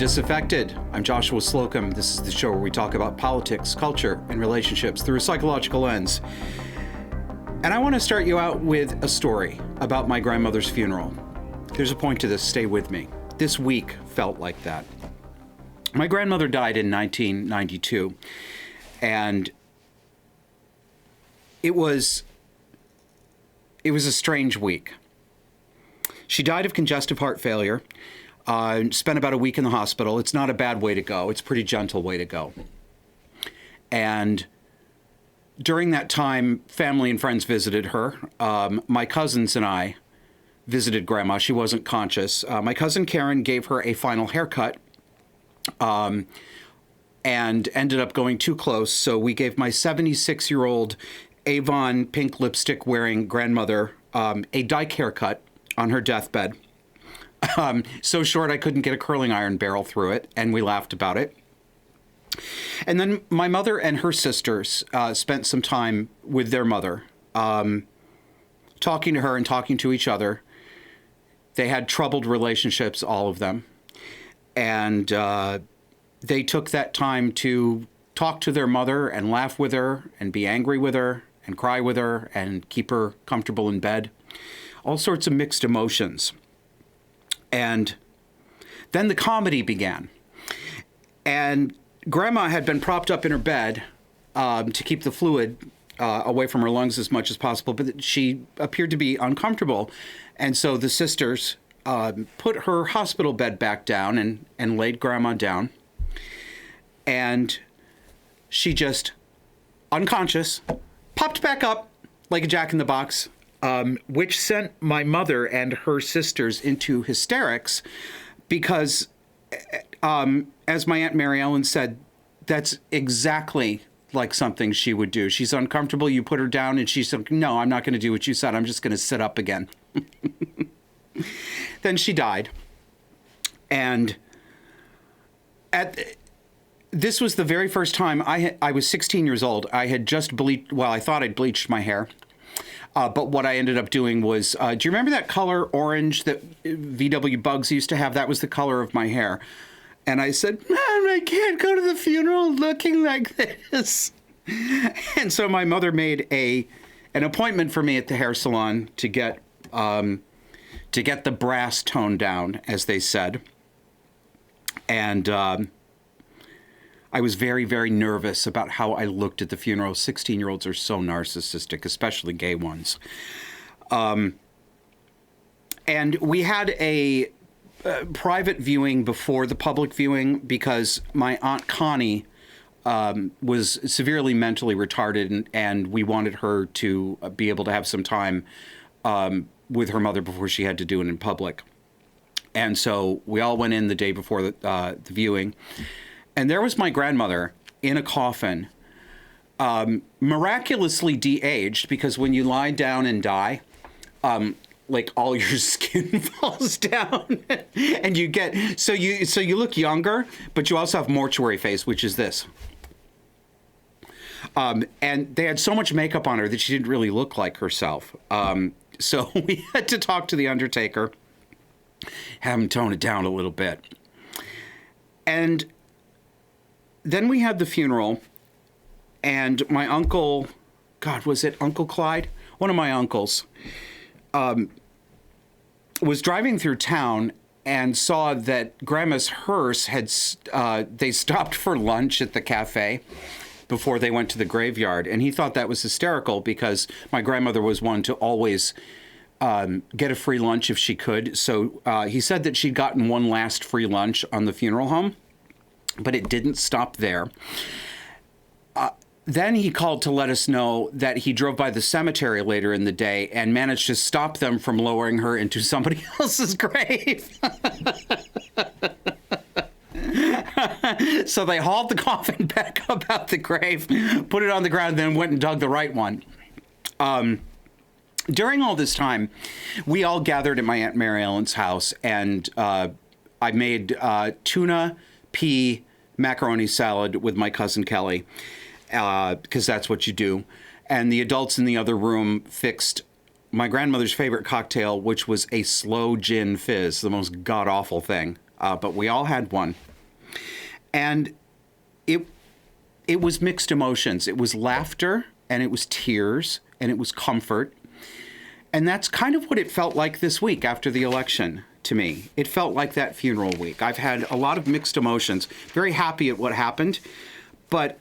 Disaffected. I'm Joshua Slocum. This is the show where we talk about politics, culture, and relationships through a psychological lens. And I want to start you out with a story about my grandmother's funeral. There's a point to this. Stay with me. This week felt like that. My grandmother died in 1992, and it was a strange week. She died of congestive heart failure. Spent about a week in the hospital. It's not a bad way to go. It's a pretty gentle way to go. And during that time, family and friends visited her. My cousins and I visited Grandma. She wasn't conscious. My cousin Karen gave her a final haircut and ended up going too close. So we gave my 76-year-old Avon pink lipstick wearing grandmother a dyke haircut on her deathbed. So short I couldn't get a curling iron barrel through it, and we laughed about it. And then my mother and her sisters spent some time with their mother, talking to her and talking to each other. They had troubled relationships, all of them. And they took that time to talk to their mother and laugh with her and be angry with her and cry with her and keep her comfortable in bed. All sorts of mixed emotions. And then the comedy began. And Grandma had been propped up in her bed to keep the fluid away from her lungs as much as possible, but she appeared to be uncomfortable. And so the sisters put her hospital bed back down and laid Grandma down. And she just, unconscious, popped back up like a jack-in-the-box. Which sent my mother and her sisters into hysterics because, as my Aunt Mary Ellen said, that's exactly like something she would do. She's uncomfortable, you put her down, and she's like, no, I'm not going to do what you said. I'm just going to sit up again. Then she died. And this was the very first time I was 16 years old. I had just I thought I'd bleached my hair. But what I ended up doing was, do you remember that color orange that VW Bugs used to have? That was the color of my hair. And I said, Mom, I can't go to the funeral looking like this. And so my mother made an appointment for me at the hair salon to get the brass toned down, as they said. And I was very, very nervous about how I looked at the funeral. 16-year-olds are so narcissistic, especially gay ones. And we had a private viewing before the public viewing because my Aunt Connie was severely mentally retarded, and we wanted her to be able to have some time with her mother before she had to do it in public. And so we all went in the day before the viewing. And there was my grandmother in a coffin, miraculously de-aged, because when you lie down and die, like all your skin falls down, and you get so you look younger, but you also have mortuary face, which is this. And they had so much makeup on her that she didn't really look like herself. So we had to talk to the undertaker, have him tone it down a little bit, and then we had the funeral, and my uncle, God, was it Uncle Clyde? One of my uncles was driving through town and saw that Grandma's hearse they stopped for lunch at the cafe before they went to the graveyard. And he thought that was hysterical because my grandmother was one to always get a free lunch if she could. So he said that she'd gotten one last free lunch on the funeral home. But it didn't stop there. Then he called to let us know that he drove by the cemetery later in the day and managed to stop them from lowering her into somebody else's grave. So they hauled the coffin back up out the grave, put it on the ground, and then went and dug the right one. During all this time, we all gathered at my Aunt Mary Ellen's house, and I made tuna pea macaroni salad with my cousin Kelly, because that's what you do. And the adults in the other room fixed my grandmother's favorite cocktail, which was a slow gin fizz, the most god-awful thing. But we all had one. And it was mixed emotions. It was laughter, and it was tears, and it was comfort. And that's kind of what it felt like this week after the election to me. It felt like that funeral week. I've had a lot of mixed emotions. Very happy at what happened, but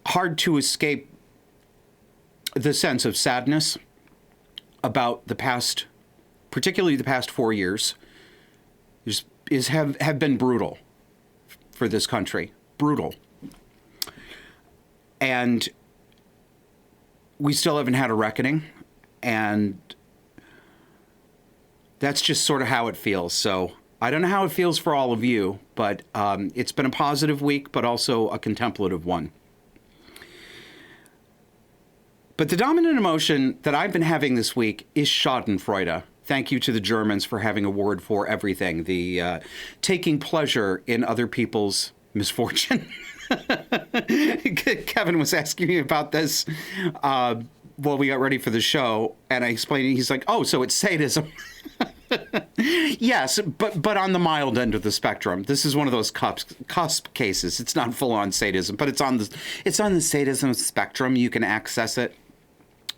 hard to escape the sense of sadness about the past, particularly the past 4 years, have been brutal for this country. Brutal. And we still haven't had a reckoning, and that's just sort of how it feels. So I don't know how it feels for all of you, but it's been a positive week, but also a contemplative one. But the dominant emotion that I've been having this week is Schadenfreude. Thank you to the Germans for having a word for everything. The taking pleasure in other people's misfortune. Kevin was asking me about this while we got ready for the show, and I explained it. He's like, "Oh, so it's sadism." Yes, but on the mild end of the spectrum. This is one of those cusp cases. It's not full on sadism, but it's on the sadism spectrum. You can access it.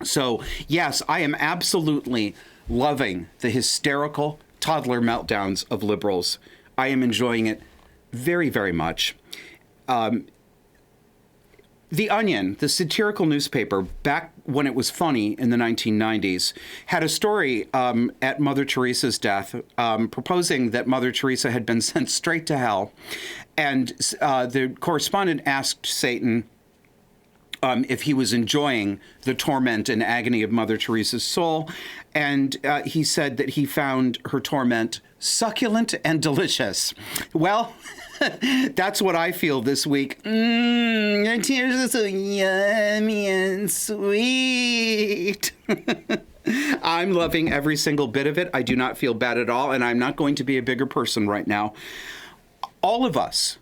So yes, I am absolutely loving the hysterical toddler meltdowns of liberals. I am enjoying it very, very much. The Onion, the satirical newspaper, back when it was funny in the 1990s, had a story at Mother Teresa's death proposing that Mother Teresa had been sent straight to hell. And the correspondent asked Satan if he was enjoying the torment and agony of Mother Teresa's soul. And he said that he found her torment succulent and delicious. Well, that's what I feel this week. Your tears are so yummy and sweet. I'm loving every single bit of it. I do not feel bad at all, and I'm not going to be a bigger person right now. All of us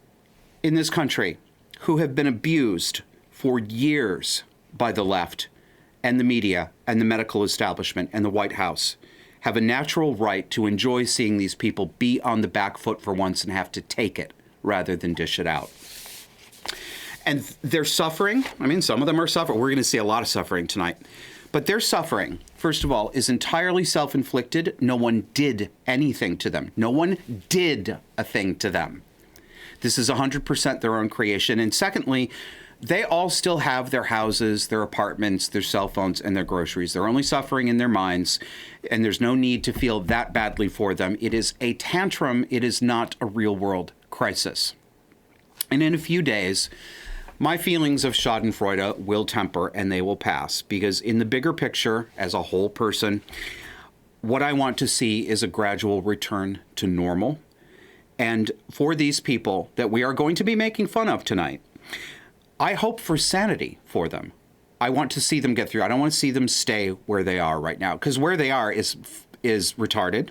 in this country who have been abused for years by the left and the media and the medical establishment and the White House have a natural right to enjoy seeing these people be on the back foot for once and have to take it rather than dish it out. And they're suffering. I mean, some of them are suffering. We're going to see a lot of suffering tonight. But their suffering, first of all, is entirely self-inflicted. No one did anything to them. No one did a thing to them. This is 100% their own creation. And secondly, they all still have their houses, their apartments, their cell phones, and their groceries. They're only suffering in their minds, and there's no need to feel that badly for them. It is a tantrum. It is not a real-world crisis. And in a few days, my feelings of Schadenfreude will temper, and they will pass, because in the bigger picture, as a whole person, what I want to see is a gradual return to normal. And for these people that we are going to be making fun of tonight, I hope for sanity for them. I want to see them get through. I don't want to see them stay where they are right now, because where they are is retarded.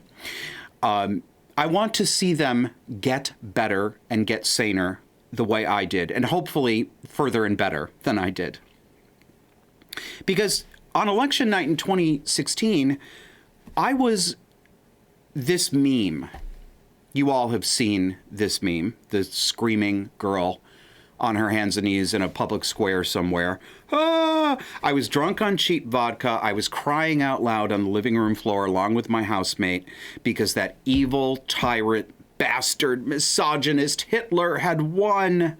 I want to see them get better and get saner the way I did, and hopefully further and better than I did. Because on election night in 2016, I was this meme. You all have seen this meme, the screaming girl on her hands and knees in a public square somewhere. Ah! I was drunk on cheap vodka. I was crying out loud on the living room floor along with my housemate because that evil tyrant, bastard, misogynist Hitler had won.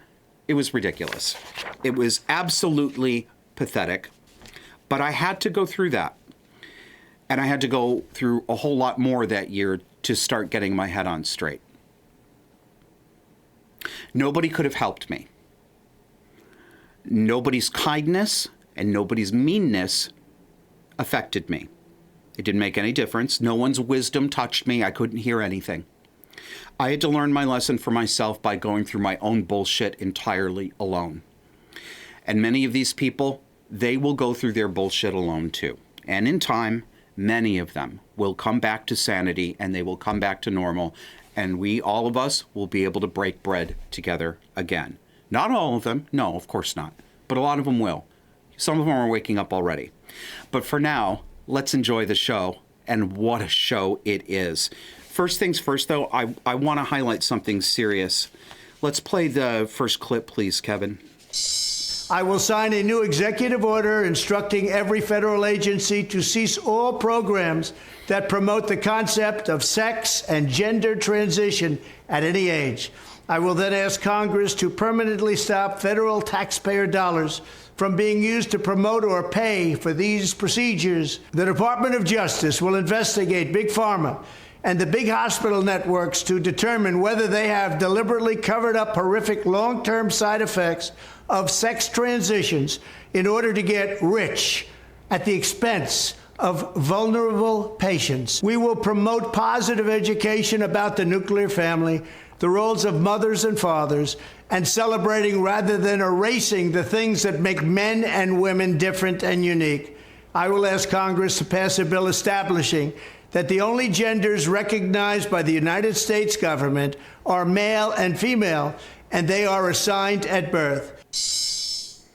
It was ridiculous. It was absolutely pathetic. But I had to go through that. And I had to go through a whole lot more that year to start getting my head on straight. Nobody could have helped me. Nobody's kindness and nobody's meanness affected me. It didn't make any difference. No one's wisdom touched me. I couldn't hear anything. I had to learn my lesson for myself by going through my own bullshit entirely alone. And many of these people, they will go through their bullshit alone too. And in time, many of them will come back to sanity and they will come back to normal. And we, all of us, will be able to break bread together again. Not all of them. No, of course not. But a lot of them will. Some of them are waking up already. But for now, let's enjoy the show. And what a show it is. First things first, though, I want to highlight something serious. Let's play the first clip, please, Kevin. I will sign a new executive order instructing every federal agency to cease all programs that promote the concept of sex and gender transition at any age. I will then ask Congress to permanently stop federal taxpayer dollars from being used to promote or pay for these procedures. The Department of Justice will investigate Big Pharma and the big hospital networks to determine whether they have deliberately covered up horrific long-term side effects of sex transitions in order to get rich at the expense of vulnerable patients. We will promote positive education about the nuclear family, the roles of mothers and fathers, and celebrating rather than erasing the things that make men and women different and unique. I will ask Congress to pass a bill establishing that the only genders recognized by the United States government are male and female, and they are assigned at birth.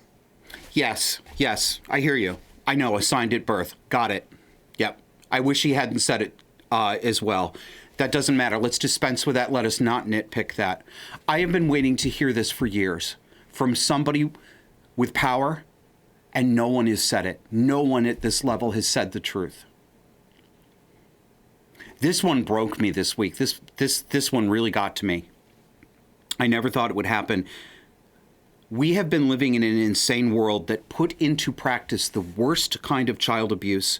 Yes, I hear you. I know, assigned at birth. Got it. Yep. I wish he hadn't said it as well. That doesn't matter. Let's dispense with that. Let us not nitpick that. I have been waiting to hear this for years from somebody with power, and no one has said it. No one at this level has said the truth. This one broke me this week. This one really got to me. I never thought it would happen. We have been living in an insane world that put into practice the worst kind of child abuse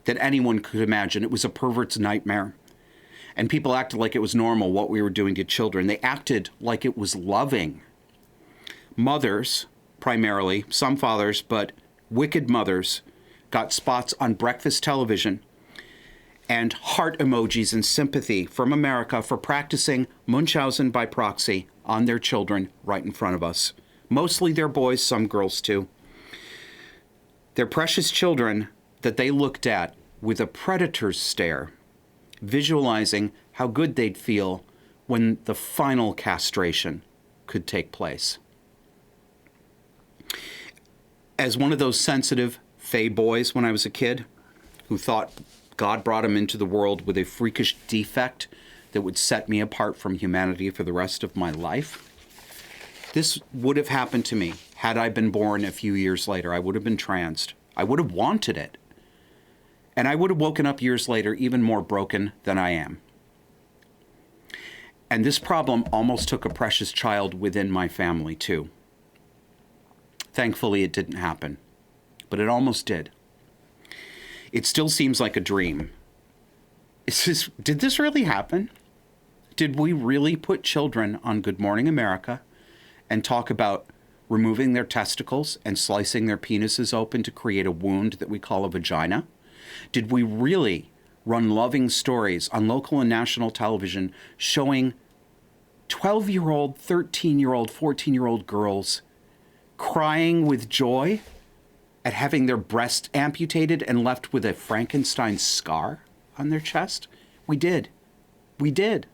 that anyone could imagine. It was a pervert's nightmare. And people acted like it was normal what we were doing to children. They acted like it was loving. Mothers, primarily, some fathers, but wicked mothers, got spots on breakfast television and heart emojis and sympathy from America for practicing Munchausen by proxy on their children right in front of us. Mostly their boys, some girls too. Their precious children that they looked at with a predator's stare, visualizing how good they'd feel when the final castration could take place. As one of those sensitive, fey boys when I was a kid, who thought God brought him into the world with a freakish defect that would set me apart from humanity for the rest of my life, this would have happened to me had I been born a few years later. I would have been transed. I would have wanted it. And I would have woken up years later even more broken than I am. And this problem almost took a precious child within my family, too. Thankfully, it didn't happen. But it almost did. It still seems like a dream. Did this really happen? Did we really put children on Good Morning America and talk about removing their testicles and slicing their penises open to create a wound that we call a vagina? Did we really run loving stories on local and national television showing 12-year-old, 13-year-old, 14-year-old girls crying with joy at having their breast amputated and left with a Frankenstein scar on their chest? We did. We did.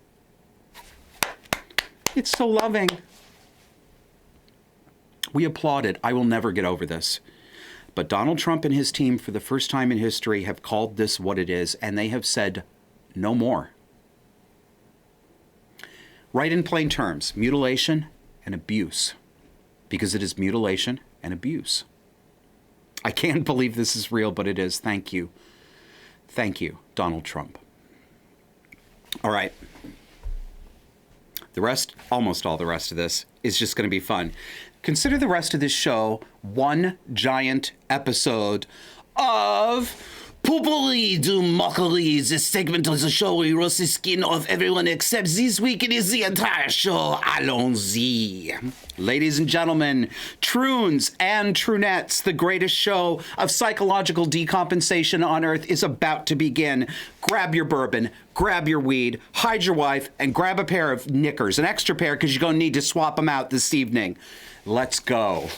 It's so loving. We applauded. I will never get over this. But Donald Trump and his team, for the first time in history, have called this what it is, and they have said no more. Right in plain terms, mutilation and abuse. Because it is mutilation and abuse. I can't believe this is real, but it is. Thank you. Thank you, Donald Trump. All right. The rest, almost all the rest of this, is just going to be fun. Consider the rest of this show one giant episode of Poopily do Mockery, the segment of the show where we roast the skin of everyone except this week it is the entire show. Allons-y. Ladies and gentlemen, Troons and Trunettes, the greatest show of psychological decompensation on earth is about to begin. Grab your bourbon, grab your weed, hide your wife, and grab a pair of knickers, an extra pair because you're going to need to swap them out this evening. Let's go.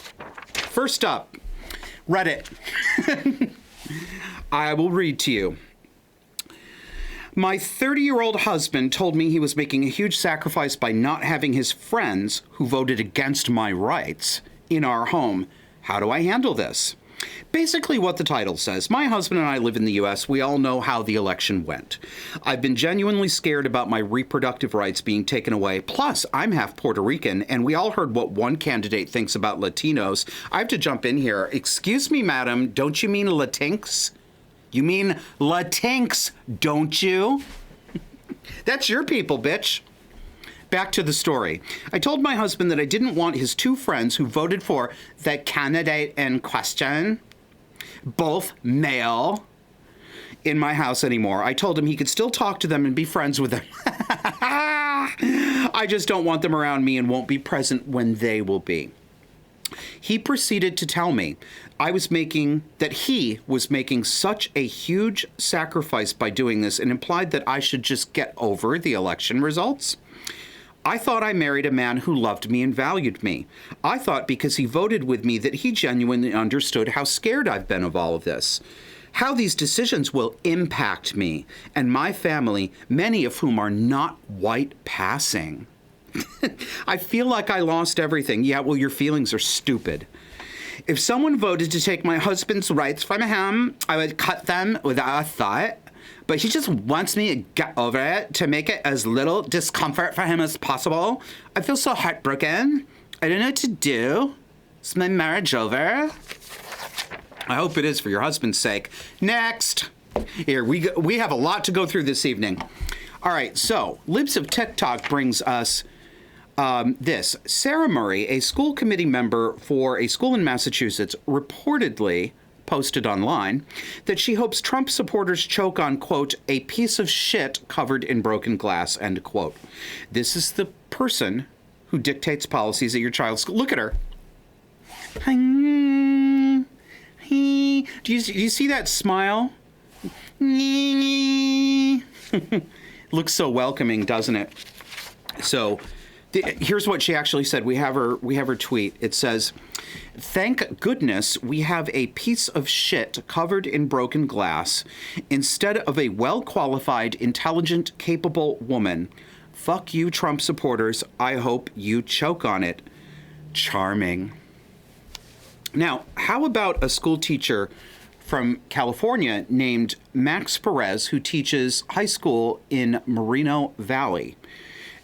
First up, Reddit. I will read to you. My 30-year-old husband told me he was making a huge sacrifice by not having his friends who voted against my rights in our home. How do I handle this? Basically what the title says. My husband and I live in the U.S. We all know how the election went. I've been genuinely scared about my reproductive rights being taken away. Plus, I'm half Puerto Rican, and we all heard what one candidate thinks about Latinos. I have to jump in here. Excuse me, madam, don't you mean Latinx? You mean Latinx, don't you? That's your people, bitch. Back to the story. I told my husband that I didn't want his two friends who voted for the candidate in question, both male, in my house anymore. I told him he could still talk to them and be friends with them. I just don't want them around me and won't be present when they will be. He proceeded to tell me that he was making such a huge sacrifice by doing this, and implied that I should just get over the election results. I thought I married a man who loved me and valued me. I thought because he voted with me that he genuinely understood how scared I've been of all of this, how these decisions will impact me and my family, many of whom are not white passing. I feel like I lost everything. Yeah, well, your feelings are stupid. If someone voted to take my husband's rights from him, I would cut them without a thought. But he just wants me to get over it, to make it as little discomfort for him as possible. I feel so heartbroken. I don't know what to do. Is my marriage over? I hope it is for your husband's sake. Next. Here, we have a lot to go through this evening. All right, so Libs of TikTok brings us this. Sarah Murray, a school committee member for a school in Massachusetts, reportedly posted online that she hopes Trump supporters choke on, quote, a piece of shit covered in broken glass, end quote. This is the person who dictates policies at your child's school. Look at her. Do you see that smile? Looks so welcoming, doesn't it? So here's what she actually said. We have her tweet. It says, "Thank goodness we have a piece of shit covered in broken glass instead of a well-qualified, intelligent, capable woman. Fuck you, Trump supporters. I hope you choke on it." Charming. Now, how about a school teacher from California named Max Perez, who teaches high school in Moreno Valley?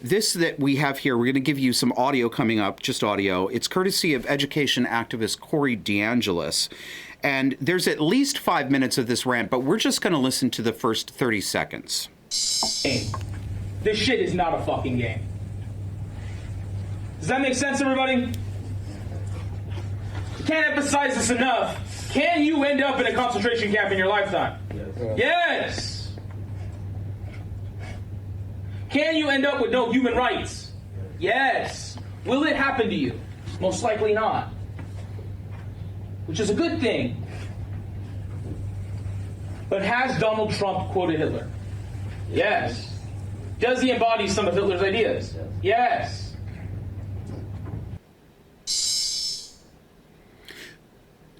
This that we have here, we're going to give you some audio coming up, just audio. It's courtesy of education activist Corey DeAngelis. And there's at least 5 minutes of this rant, but we're just going to listen to the first 30 seconds. This shit is not a fucking game. Does that make sense, everybody? Can't emphasize this enough. Can you end up in a concentration camp in your lifetime? Yes. Can you end up with no human rights? Yes. Will it happen to you? Most likely not. Which is a good thing. But has Donald Trump quoted Hitler? Yes. Does he embody some of Hitler's ideas? Yes.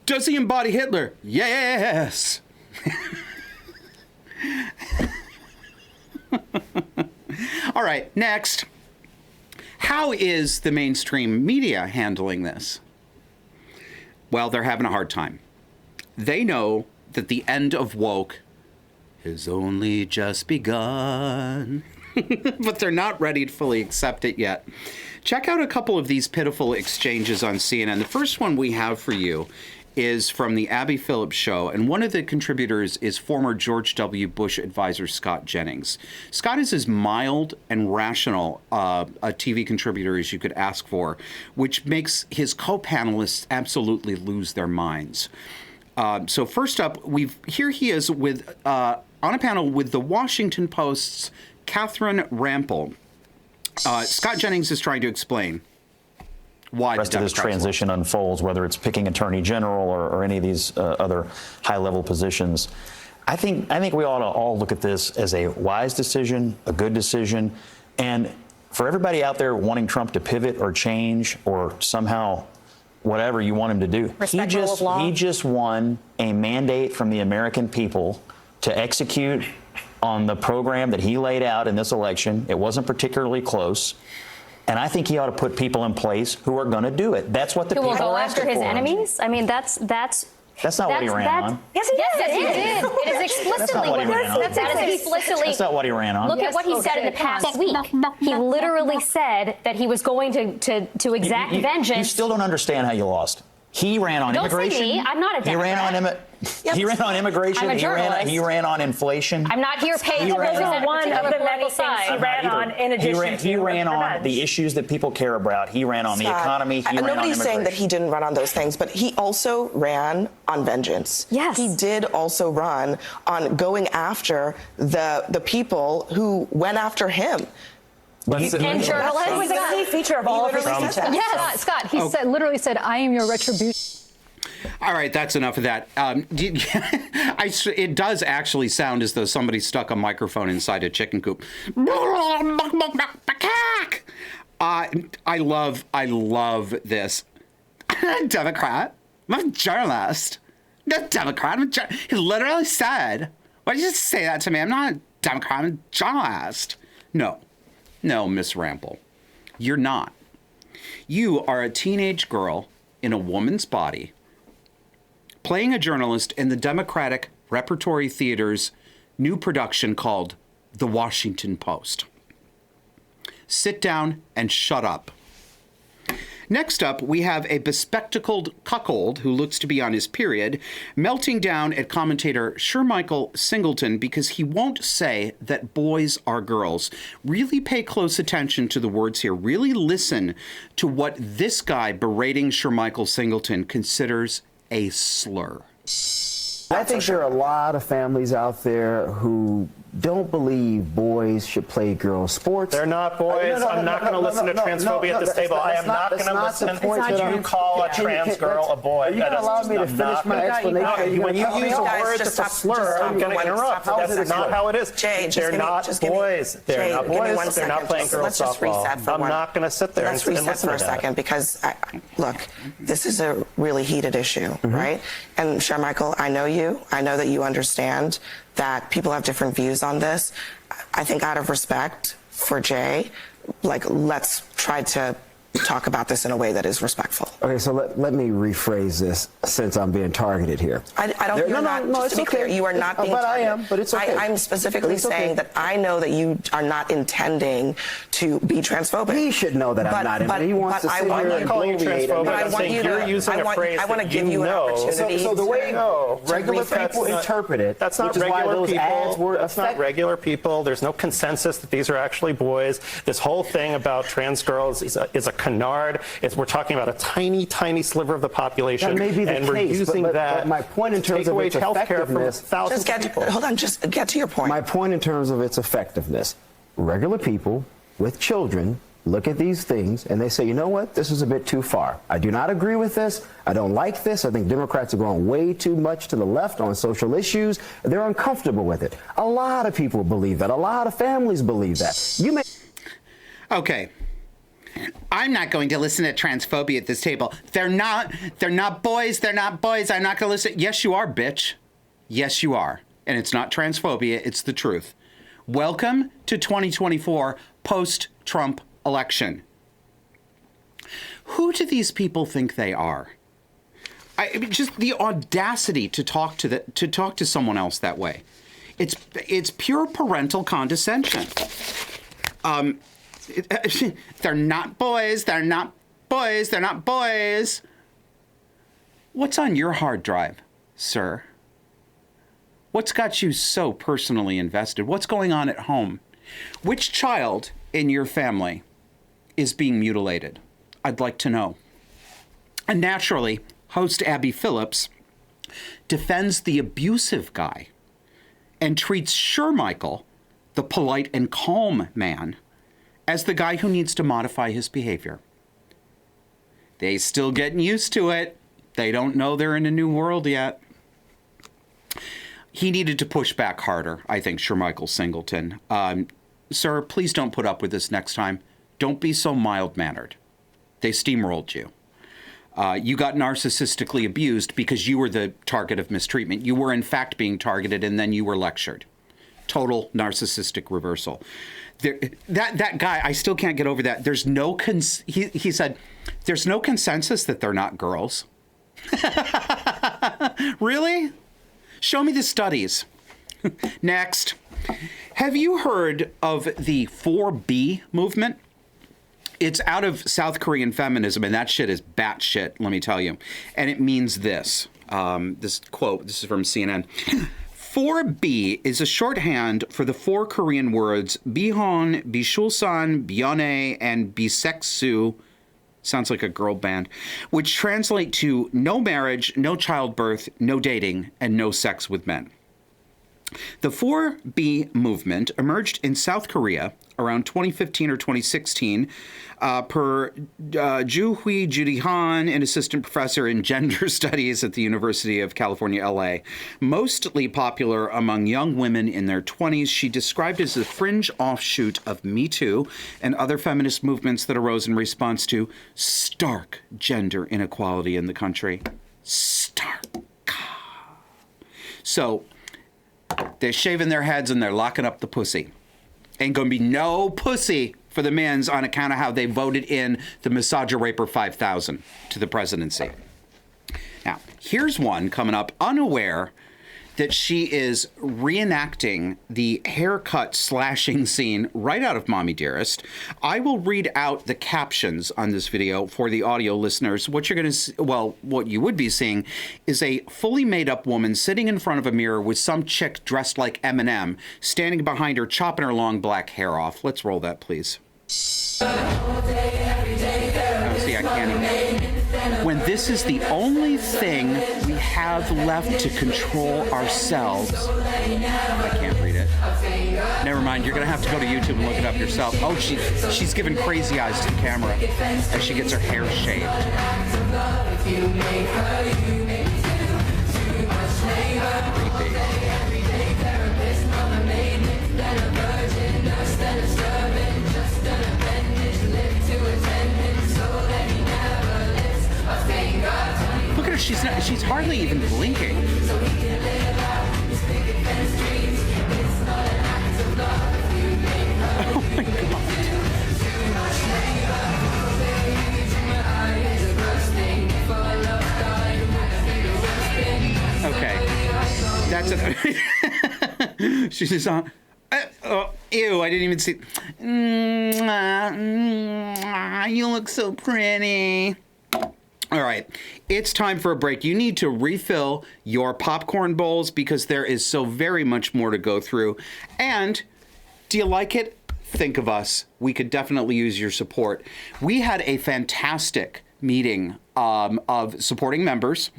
Does he embody Hitler? Yes. All right, next. How is the mainstream media handling this? Well, they're having a hard time. They know that the end of woke has only just begun, but they're not ready to fully accept it yet. Check out a couple of these pitiful exchanges on CNN. The first one we have for you is from the Abby Phillips show, and one of the contributors is former George W. Bush advisor Scott Jennings. Scott is as mild and rational a TV contributor as you could ask for, which makes his co-panelists absolutely lose their minds. So first up, here he is with on a panel with the Washington Post's Catherine Rampell. Scott Jennings is trying to explain why the rest of this transition unfolds, whether it's picking attorney general or any of these other high-level positions. I think we ought to all look at this as a wise decision, a good decision, and for everybody out there wanting Trump to pivot or change or somehow whatever you want him to do, he just won a mandate from the American people to execute on the program that he laid out in this election. It wasn't particularly close. And I think he ought to put people in place who are going to do it. That's what the people are asking for. Who will go after his enemies? I mean, that's That's not what he ran on. Yes, he did. It is explicitly That's not what he ran on. That's not what he ran on. Look at what he said in the past week. He literally said that he was going to exact vengeance. You still don't understand how you lost. He ran on immigration. Don't say me. I'm not a Democrat. He ran on immigration. I'm a journalist. He ran on inflation. I'm not here paid to represent one of the many things he ran on in addition to he ran on the issues that people care about. He ran on the economy. He ran on nobody's immigration. saying that he didn't run on those things, but he also ran on vengeance. Yes. He did also run on going after the people who went after him. And journalists. That was a key feature of all of his speeches. Yes, Scott, he literally said, I am your retribution. All right, that's enough of that. It does actually sound as though somebody stuck a microphone inside a chicken coop. I love this. I'm not a Democrat. I'm a journalist. I'm not a Democrat. He literally said, why did you say that to me? I'm not a Democrat. I'm a journalist. No, Miss Rample, you're not. You are a teenage girl in a woman's body playing a journalist in the Democratic Repertory Theater's new production called The Washington Post. Sit down and shut up. Next up, we have a bespectacled cuckold who looks to be on his period, melting down at commentator Shermichael Singleton because he won't say that boys are girls. Really pay close attention to the words here. Really listen to what this guy berating Shermichael Singleton considers a slur. I think there are a lot of families out there who don't believe boys should play girls' sports. They're not boys. I'm not going to listen to transphobia at this table. I am not going to listen to you call a trans girl a boy. Are you going to allow me to finish my explanation? When you use a word that's a slur, I'm going to interrupt. That's not how it is. They're not boys. They're not boys. They're not playing girls' softball. I'm not going to sit there and listen to that. Let's reset for a second because, look, this is a really heated issue, right? And Shermichael, I know you. I know that you understand that people have different views on this. I think out of respect for Jay, let's try to talk about this in a way that is respectful. Okay, so let me rephrase this since I'm being targeted here. I don't. Just to be clear, you are not being but targeted. I am. But it's okay. I'm specifically saying that I know that you are not intending to be transphobic. He should know that I'm not. He wants to sit here and bloviate. But I want you to. Using a phrase I want to give you an opportunity. So the way regular people interpret it, that's not regular people. That's not regular people. There's no consensus that these are actually boys. This whole thing about trans girls is a canard. We're talking about a tiny, tiny sliver of the population. That may be the and case, we're using but my point in terms of its effectiveness. Just get to your point. My point in terms of its effectiveness. Regular people with children look at these things and they say, you know what, this is a bit too far. I do not agree with this. I don't like this. I think Democrats are going way too much to the left on social issues. They're uncomfortable with it. A lot of people believe that. A lot of families believe that. Okay. I'm not going to listen to transphobia at this table. They're not boys. They're not boys. I'm not going to listen. Yes, you are, bitch. Yes, you are. And it's not transphobia. It's the truth. Welcome to 2024 post-Trump election. Who do these people think they are? I mean, just the audacity to talk to someone else that way. It's pure parental condescension. They're not boys. They're not boys. They're not boys. What's on your hard drive, sir? What's got you so personally invested? What's going on at home? Which child in your family is being mutilated? I'd like to know. And naturally, host Abby Phillips defends the abusive guy and treats Shermichael, the polite and calm man, as the guy who needs to modify his behavior. They still getting used to it. They don't know they're in a new world yet. He needed to push back harder, I think, Shermichael Singleton. Sir, please don't put up with this next time. Don't be so mild-mannered. They steamrolled you. You got narcissistically abused because you were the target of mistreatment. You were, in fact, being targeted, and then you were lectured. Total narcissistic reversal. That guy, I still can't get over that. There's no he said, there's no consensus that they're not girls. Really? Show me the studies. Next. Have you heard of the 4B movement? It's out of South Korean feminism, and that shit is batshit, let me tell you. And it means this. This quote, this is from CNN. 4B is a shorthand for the four Korean words Bihon, Bishulsan, Byone, and Biseksu. Sounds like a girl band, which translate to no marriage, no childbirth, no dating, and no sex with men. The 4B movement emerged in South Korea around 2015 or 2016 per Joo-hui Judy-han, an assistant professor in gender studies at the University of California, LA. Mostly popular among young women in their 20s, she described as a fringe offshoot of Me Too and other feminist movements that arose in response to stark gender inequality in the country. Stark. So, they're shaving their heads and they're locking up the pussy. Ain't gonna be no pussy for the men's on account of how they voted in the Massager Raper 5000 to the presidency. Now, here's one coming up unaware that she is reenacting the haircut slashing scene right out of Mommy Dearest. I will read out the captions on this video for the audio listeners. What you're going to see, well, what you would be seeing is a fully made up woman sitting in front of a mirror with some chick dressed like Eminem standing behind her, chopping her long black hair off. Let's roll that, please. See, I can't even. When this is the only thing we have left to control ourselves. I can't read it. Never mind, you're going to have to go to YouTube and look it up yourself. Oh, she's giving crazy eyes to the camera as she gets her hair shaved. Look at her, she's hardly even blinking. Oh my God. Okay. That's it. She's just on. Ew, I didn't even see. You look so pretty. All right, it's time for a break. You need to refill your popcorn bowls because there is so very much more to go through. And do you like it? Think of us. We could definitely use your support. We had a fantastic meeting of supporting members.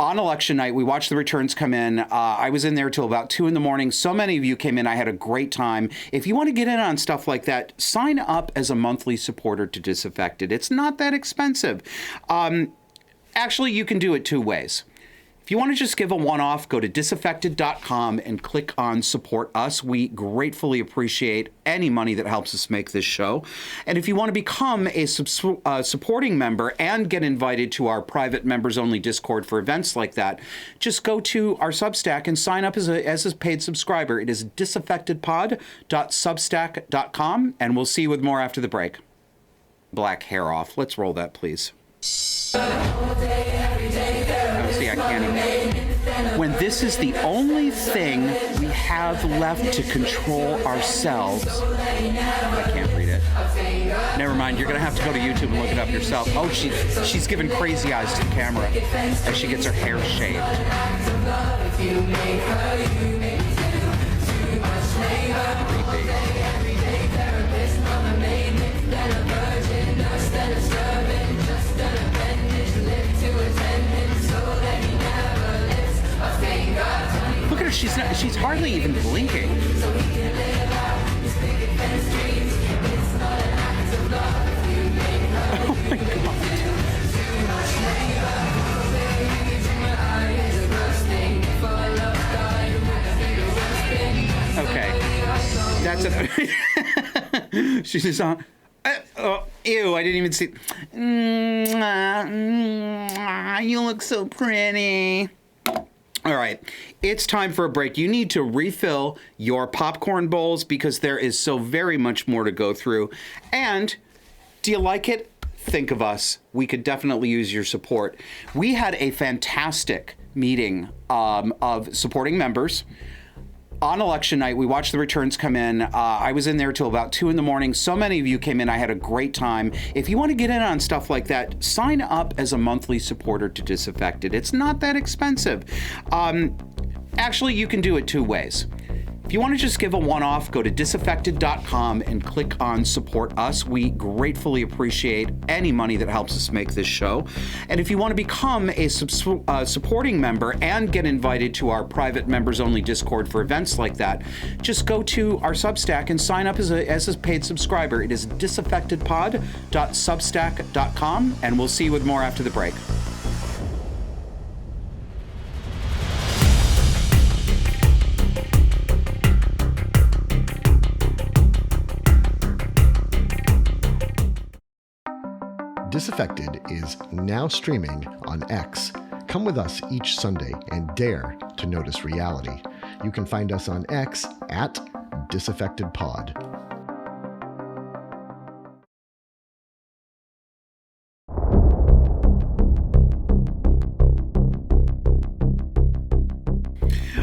On election night, we watched the returns come in. I was in there till about 2 a.m. So many of you came in. I had a great time. If you want to get in on stuff like that, sign up as a monthly supporter to Disaffected. It's not that expensive. Actually, you can do it 2 ways. If you want to just give a one-off, go to disaffected.com and click on Support Us. We gratefully appreciate any money that helps us make this show. And if you want to become a supporting member and get invited to our private members-only Discord for events like that, just go to our Substack and sign up as a paid subscriber. It is disaffectedpod.substack.com, and we'll see you with more after the break. Black hair off. Let's roll that, please. See, I can't even. When this is the only thing we have left to control ourselves. I can't read it. Never mind, you're going to have to go to YouTube and look it up yourself. Oh, she's giving crazy eyes to the camera as she gets her hair shaved. Look at her, she's hardly even blinking. Oh my God. Okay. That's it. She's just on. Ew, I didn't even see. You look so pretty. All right, it's time for a break. You need to refill your popcorn bowls because there is so very much more to go through. And do you like it? think of us. We could definitely use your support. We had a fantastic meeting of supporting members on election night. We watched the returns come in. I was in there till about 2 a.m. So many of you came in. I had a great time. If you want to get in on stuff like that, sign up as a monthly supporter to Disaffected. It's not that expensive. Actually, you can do it 2 ways. If you want to just give a one-off, go to disaffected.com and click on Support Us. We gratefully appreciate any money that helps us make this show. And if you want to become a supporting member and get invited to our private members-only Discord for events like that, just go to our Substack and sign up as a paid subscriber. It is disaffectedpod.substack.com, and we'll see you with more after the break. Disaffected is now streaming on X. Come with us each Sunday and dare to notice reality. You can find us on X at DisaffectedPod.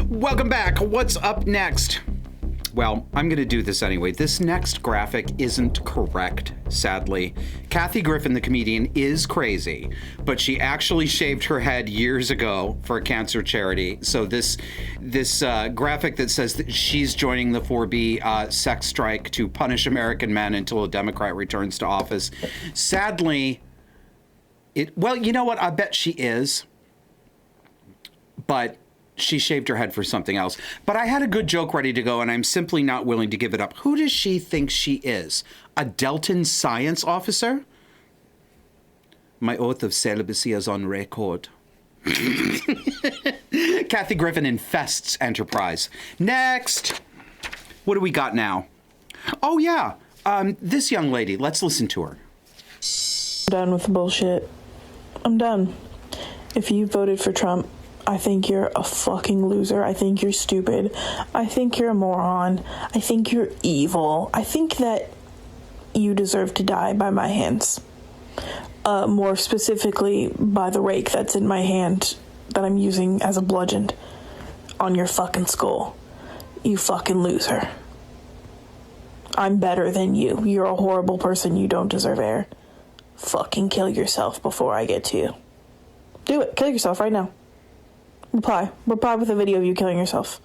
Welcome back. What's up next? Well, I'm going to do this anyway. This next graphic isn't correct, sadly. Kathy Griffin, the comedian, is crazy, but she actually shaved her head years ago for a cancer charity. So this graphic that says that she's joining the 4B sex strike to punish American men until a Democrat returns to office. Sadly, well, you know what? I bet she is, but she shaved her head for something else. But I had a good joke ready to go, and I'm simply not willing to give it up. Who does she think she is? A Delton science officer? My oath of celibacy is on record. Kathy Griffin infests Enterprise. Next. What do we got now? Oh, yeah. This young lady. Let's listen to her. I'm done with the bullshit. I'm done. If you voted for Trump, I think you're a fucking loser. I think you're stupid. I think you're a moron. I think you're evil. I think that you deserve to die by my hands. More specifically, by the rake that's in my hand that I'm using as a bludgeon on your fucking skull. You fucking loser. I'm better than you. You're a horrible person. You don't deserve air. Fucking kill yourself before I get to you. Do it. Kill yourself right now. Reply with a video of you killing yourself.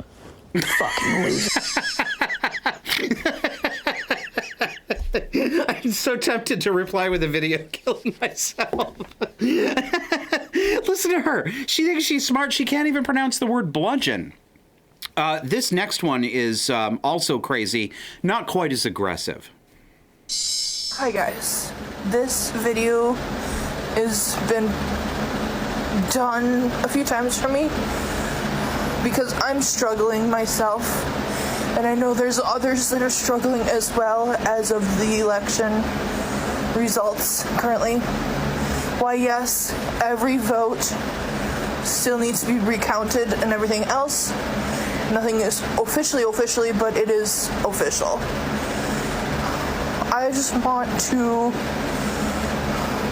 Fucking loser. I'm so tempted to reply with a video killing myself. Listen to her. She thinks she's smart. She can't even pronounce the word bludgeon. This next one is also crazy, not quite as aggressive. Hi guys. This video has been done a few times for me because I'm struggling myself, and I know there's others that are struggling as well as of the election results currently. Why, yes, every vote still needs to be recounted and everything else. Nothing is officially, but it is official. I just want to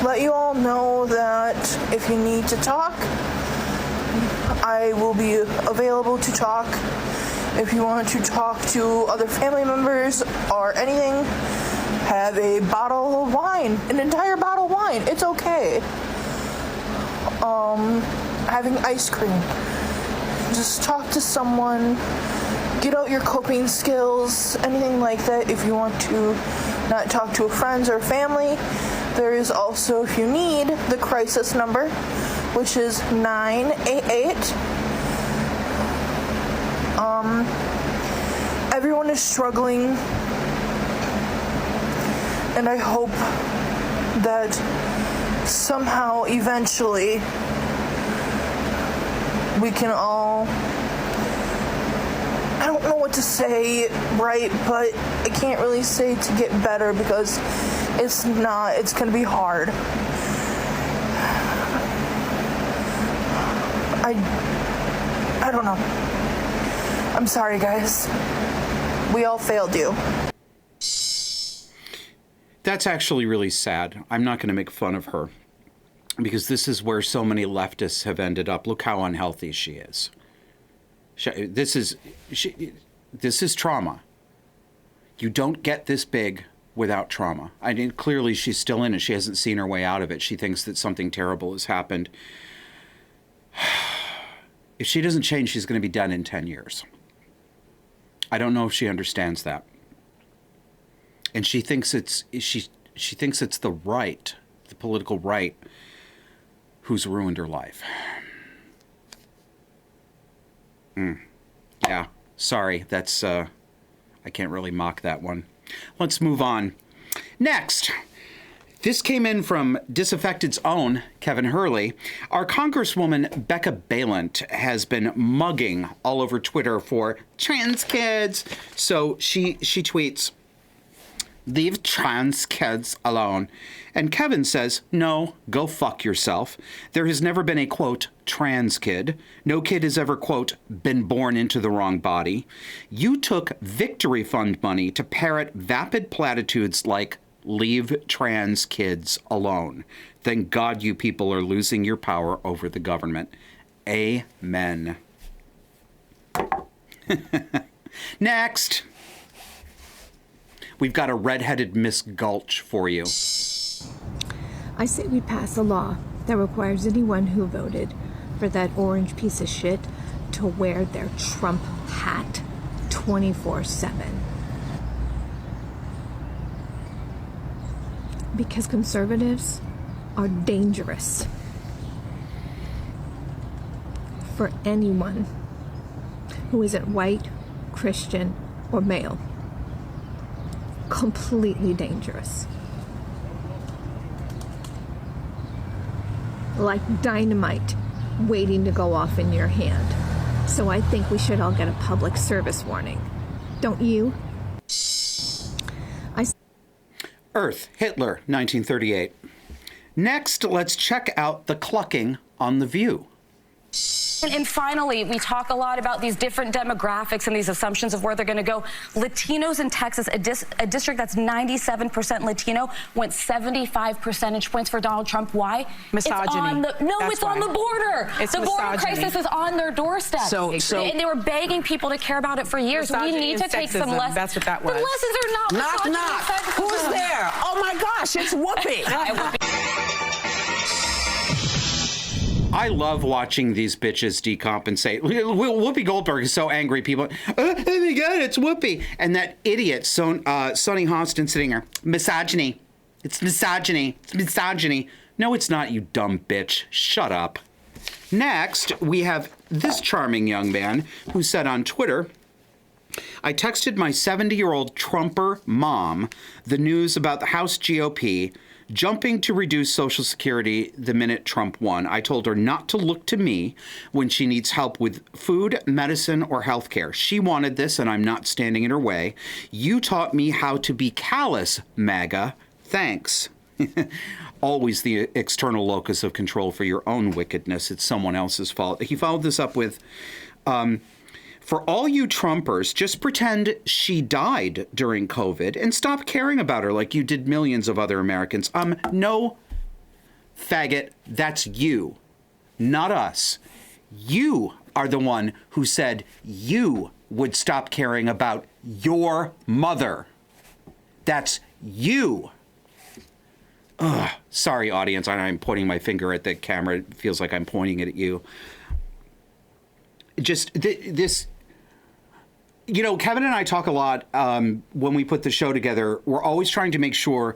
let you all know that if you need to talk, I will be available to talk. If you want to talk to other family members or anything, have a bottle of wine, an entire bottle of wine. It's okay. Having ice cream. Just talk to someone. Get out your coping skills, anything like that. If you want to not talk to friends or family, there is also, if you need, the crisis number, which is 988. Everyone is struggling, and I hope that somehow, eventually, we can all, I don't know what to say, right, but I can't really say to get better because it's not, it's going to be hard. I don't know. I'm sorry, guys. We all failed you. That's actually really sad. I'm not going to make fun of her because this is where so many leftists have ended up. Look how unhealthy she is. This is trauma. You don't get this big without trauma. I mean, clearly she's still in it. She hasn't seen her way out of it. She thinks that something terrible has happened. If she doesn't change, she's going to be dead in 10 years. I don't know if she understands that. And she thinks it's the right, the political right, who's ruined her life. Yeah, sorry, that's I can't really mock that one. Let's move on. Next, this came in from Disaffected's own Kevin Hurley. Our Congresswoman Becca Balint has been mugging all over Twitter for trans kids. So she tweets, "Leave trans kids alone." And Kevin says, "No, go fuck yourself. There has never been a, quote, trans kid. No kid has ever, quote, been born into the wrong body. You took victory fund money to parrot vapid platitudes like, leave trans kids alone. Thank God you people are losing your power over the government. Amen." Next. We've got a redheaded Miss Gulch for you. I say we pass a law that requires anyone who voted for that orange piece of shit to wear their Trump hat 24/7. Because conservatives are dangerous for anyone who isn't white, Christian, or male. Completely dangerous. Like dynamite waiting to go off in your hand. So I think we should all get a public service warning. Don't you? Earth, Hitler, 1938. Next, let's check out the clucking on The View. And finally, we talk a lot about these different demographics and these assumptions of where they're going to go. Latinos in Texas, a district that's 97% Latino, went 75 percentage points for Donald Trump. Why? Misogyny. It's on the border. It's the border misogyny. crisis is on their doorstep. So and they were begging people to care about it for years. We need to take some lessons. That's what that was. The lessons are not Knock, misogyny. knock. Who's there? Oh my gosh, it's Whoopi. I love watching these bitches decompensate. Whoopi Goldberg is so angry. People, oh my God, it's Whoopi. And that idiot, Sonny Hostin, sitting there, misogyny. It's misogyny. It's misogyny. No, it's not, you dumb bitch. Shut up. Next, we have this charming young man who said on Twitter, "I texted my 70-year-old Trumper mom the news about the House GOP jumping to reduce Social Security the minute Trump won. I told her not to look to me when she needs help with food, medicine, or health care. She wanted this, and I'm not standing in her way. You taught me how to be callous, MAGA. Thanks." Always the external locus of control for your own wickedness. It's someone else's fault. He followed this up with, "For all you Trumpers, just pretend she died during COVID and stop caring about her like you did millions of other Americans." No, faggot, that's you, not us. You are the one who said you would stop caring about your mother. That's you. Ugh. Sorry, audience, I'm pointing my finger at the camera. It feels like I'm pointing it at you. Just this... You know, Kevin and I talk a lot when we put the show together. We're always trying to make sure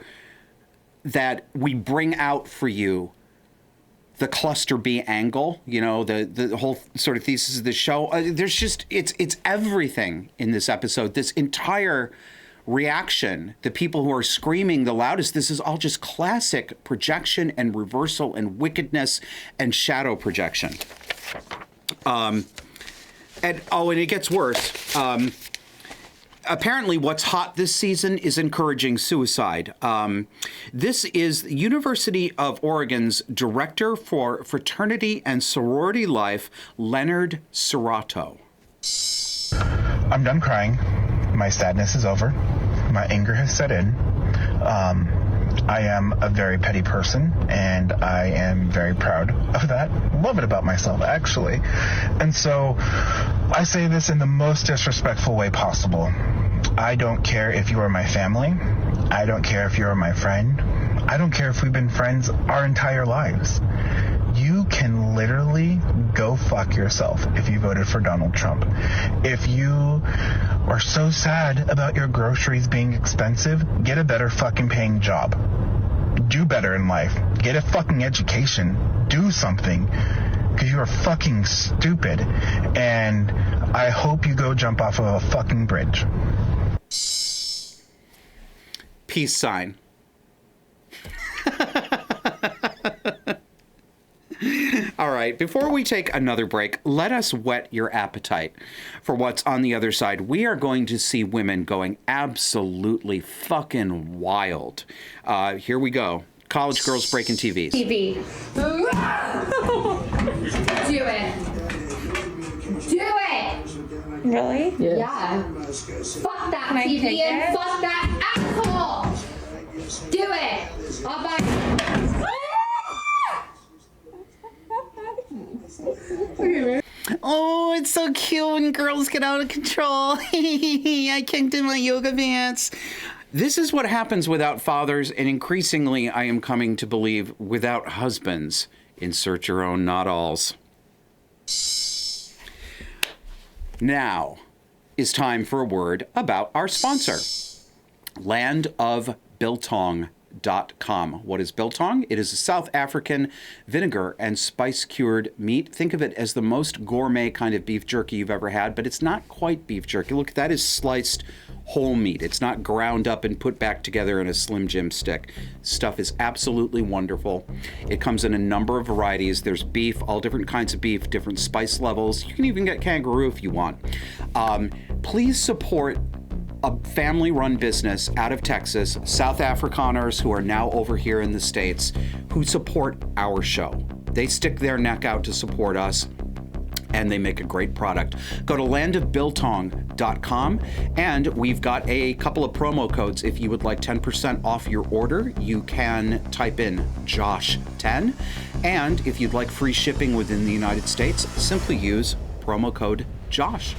that we bring out for you the cluster B angle, you know, the whole sort of thesis of the show. There's just, it's everything in this episode. This entire reaction, the people who are screaming the loudest, this is all just classic projection and reversal and wickedness and shadow projection. And it gets worse. Apparently, what's hot this season is encouraging suicide. This is the University of Oregon's Director for Fraternity and Sorority Life, Leonard Serrato. "I'm done crying. My sadness is over. My anger has set in. I am a very petty person, and I am very proud of that. Love it about myself, actually. And so I say this in the most disrespectful way possible. I don't care if you are my family. I don't care if you're my friend. I don't care if we've been friends our entire lives. You can literally go fuck yourself if you voted for Donald Trump. If you are so sad about your groceries being expensive, get a better fucking paying job. Do better in life. Get a fucking education. Do something. Because you are fucking stupid. And I hope you go jump off of a fucking bridge. Peace sign. All right, before we take another break, let us whet your appetite for what's on the other side. We are going to see women going absolutely fucking wild. Here we go. College girls breaking TVs. TV. Do it. Do it. Really? Yeah. Fuck that TV and fuck that asshole. Do it. I'll buy. Oh, it's so cute when girls get out of control. I can't do my yoga pants. This is what happens without fathers, and increasingly, I am coming to believe, without husbands. Insert your own not-alls. Now is time for a word about our sponsor, landofbiltong.com. What is biltong? It is a South African vinegar and spice cured meat. Think of it as the most gourmet kind of beef jerky you've ever had, but it's not quite beef jerky. Look, that is sliced whole meat. It's not ground up and put back together in a Slim Jim stick. Stuff is absolutely wonderful. It comes in a number of varieties. There's beef, all different kinds of beef, different spice levels. You can even get kangaroo if you want. Please support a family-run business out of Texas, South Afrikaners who are now over here in the States, who support our show. They stick their neck out to support us, and they make a great product. Go to landofbiltong.com, and we've got a couple of promo codes. If you would like 10% off your order, you can type in Josh10, and if you'd like free shipping within the United States, simply use promo code Josh.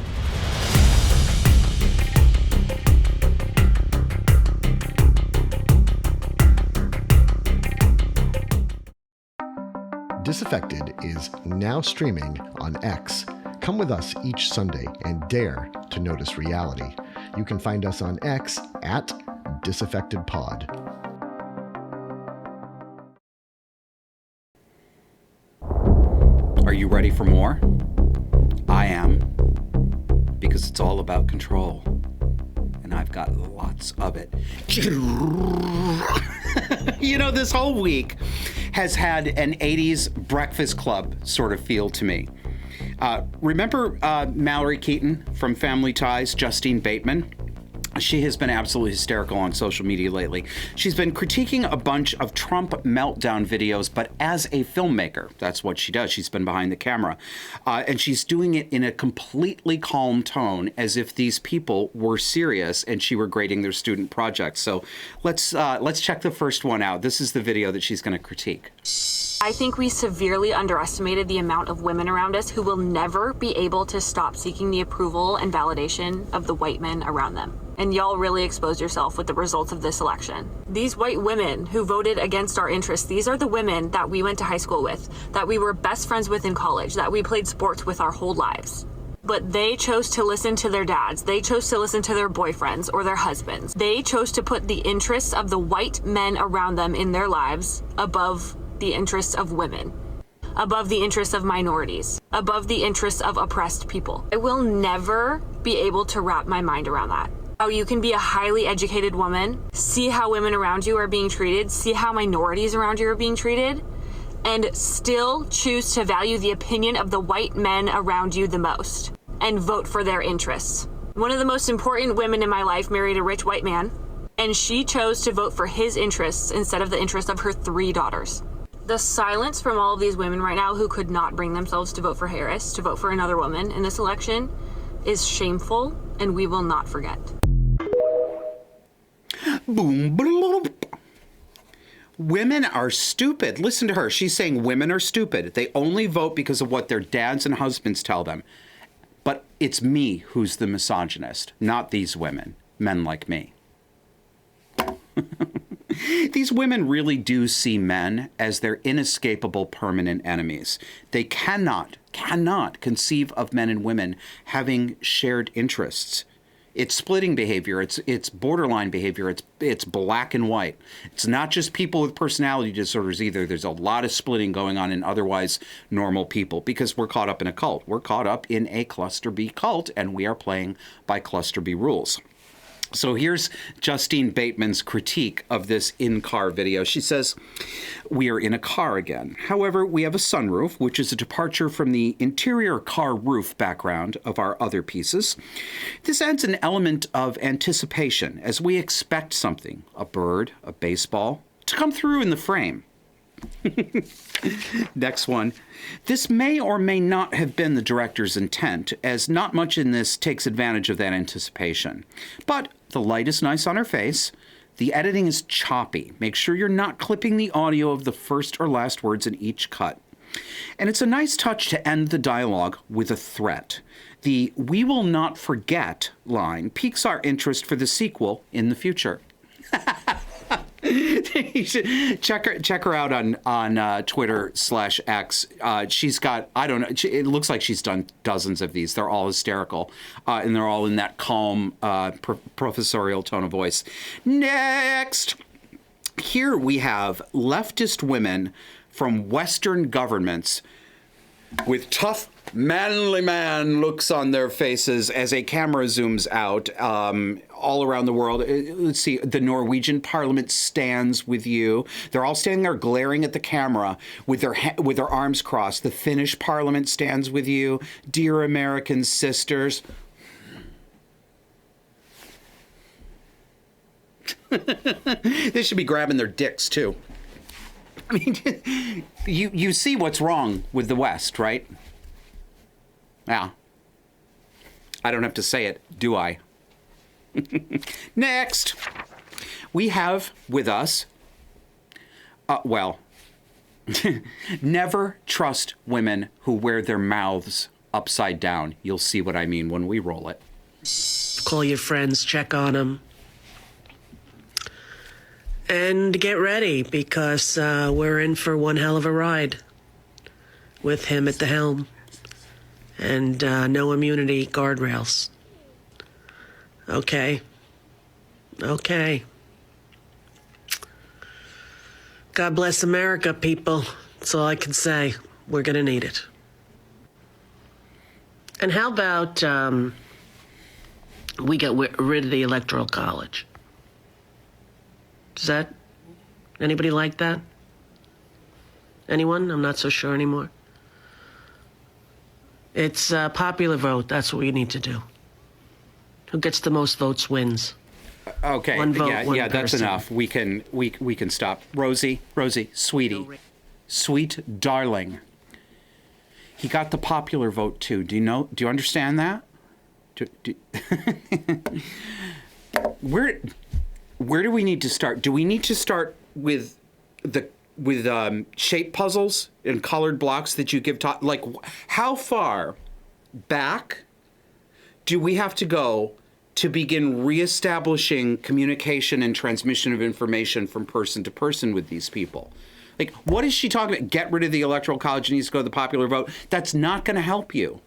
Disaffected is now streaming on X. Come with us each Sunday and dare to notice reality. You can find us on X at DisaffectedPod. Are you ready for more? I am, because it's all about control. And I've got lots of it. You know, this whole week has had an 80s Breakfast Club sort of feel to me. Remember Mallory Keaton from Family Ties, Justine Bateman? She has been absolutely hysterical on social media lately. She's been critiquing a bunch of Trump meltdown videos, but as a filmmaker. That's what she does. She's been behind the camera. And she's doing it in a completely calm tone, as if these people were serious and she were grading their student projects. So let's check the first one out. This is the video that she's going to critique. I think we severely underestimated the amount of women around us who will never be able to stop seeking the approval and validation of the white men around them. And y'all really exposed yourself with the results of this election. These white women who voted against our interests, these are the women that we went to high school with, that we were best friends with in college, that we played sports with our whole lives. But they chose to listen to their dads. They chose to listen to their boyfriends or their husbands. They chose to put the interests of the white men around them in their lives above the interests of women, above the interests of minorities, above the interests of oppressed people. I will never be able to wrap my mind around that. How you can be a highly educated woman, see how women around you are being treated, see how minorities around you are being treated, and still choose to value the opinion of the white men around you the most and vote for their interests. One of the most important women in my life married a rich white man, and she chose to vote for his interests instead of the interests of her 3 daughters. The silence from all of these women right now who could not bring themselves to vote for Harris, to vote for another woman in this election, is shameful, and we will not forget. Boom, bloop. Women are stupid. Listen to her. She's saying women are stupid. They only vote because of what their dads and husbands tell them. But it's me who's the misogynist, not these women, men like me. These women really do see men as their inescapable permanent enemies. They cannot conceive of men and women having shared interests. It's splitting behavior. It's borderline behavior. It's black and white. It's not just people with personality disorders either. There's a lot of splitting going on in otherwise normal people because we're caught up in a cult. We're caught up in a cluster B cult, and we are playing by cluster B rules. So here's Justine Bateman's critique of this in-car video. She says, "We are in a car again. However, we have a sunroof, which is a departure from the interior car roof background of our other pieces. This adds an element of anticipation as we expect something, a bird, a baseball, to come through in the frame." Next one. "This may or may not have been the director's intent, as not much in this takes advantage of that anticipation. But the light is nice on her face. The editing is choppy. Make sure you're not clipping the audio of the first or last words in each cut. And it's a nice touch to end the dialogue with a threat. The 'we will not forget' line piques our interest for the sequel in the future." You should check her out on Twitter/X. She's got, I don't know, it looks like she's done dozens of these. They're all hysterical, and they're all in that calm, professorial tone of voice. Next, here we have leftist women from Western governments with tough, manly man looks on their faces as a camera zooms out all around the world. Let's see, the Norwegian parliament stands with you. They're all standing there glaring at the camera with their arms crossed. The Finnish parliament stands with you. Dear American sisters. They should be grabbing their dicks too. I mean, you see what's wrong with the West, right? Yeah. I don't have to say it, do I? Next, we have with us, never trust women who wear their mouths upside down. You'll see what I mean when we roll it. Call your friends, check on them. And get ready, because we're in for one hell of a ride with him at the helm. And no immunity guardrails. Okay. God bless America, people. That's all I can say. We're going to need it. And how about we get rid of the Electoral College? Does that, anybody like that? Anyone? I'm not so sure anymore. It's a popular vote. That's what we need to do. Who gets the most votes wins. Okay. One vote, yeah, that's person. enough. We can stop. Rosie, sweetie, sweet darling. He got the popular vote too. Do you understand that? Where do we need to start? Do we need to start with shape puzzles and colored blocks that you give like how far back do we have to go to begin reestablishing communication and transmission of information from person to person with these people? Like, what is she talking about? Get rid of the Electoral College, needs to go to the popular vote. That's not going to help you.